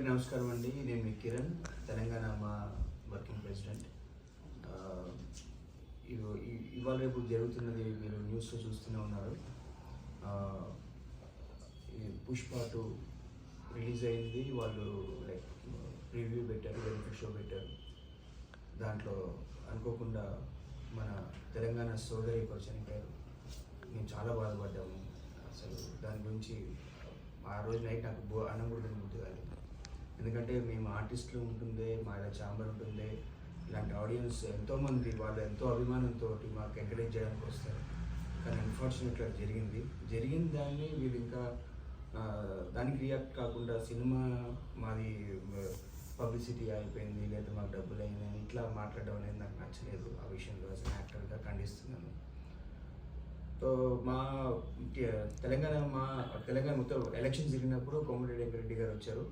నమస్కారం అండి, నేను మీ కిరణ్, తెలంగాణ మా వర్కింగ్ ప్రెసిడెంట్. ఇవాళ రేపు జరుగుతున్నది మీరు న్యూస్లో చూస్తూనే ఉన్నారు. పుష్ప 2 రిలీజ్ అయింది. వాళ్ళు లైక్ ప్రివ్యూ పెట్టారు, బెనిఫిట్ షో పెట్టారు. దాంట్లో అనుకోకుండా మన తెలంగాణ సోదరి ఒకరు చనిపోయారు. మేము చాలా బాధపడ్డాము. అసలు దాని గురించి ఆ రోజు నైట్ నాకు అన్నం కూడా తినబుద్ధి. ఎందుకంటే మేము ఆర్టిస్టులు ఉంటుందే, మా ఛాంబర్ ఉంటుందే, ఇలాంటి ఆడియన్స్ ఎంతోమంది వాళ్ళు ఎంతో అభిమానంతో మాకు ఎంకరేజ్ చేయడానికి వస్తారు. కానీ అన్ఫార్చునేట్గా జరిగిన దాన్ని వీళ్ళు ఇంకా దానికి రియాక్ట్ కాకుండా సినిమా మాది పబ్లిసిటీ అయిపోయింది, లేదా మాకు డబ్బులు అయినాయి, ఇట్లా మాట్లాడడం అనేది నాకు నచ్చలేదు. ఆ విషయంలో యాజ్ అన్ యాక్టర్గా ఖండిస్తున్నాను. సో తెలంగాణ మొత్తం ఎలక్షన్స్ జరిగినప్పుడు కోమటిరెడ్డి వెంకరెడ్డి గారు వచ్చారు.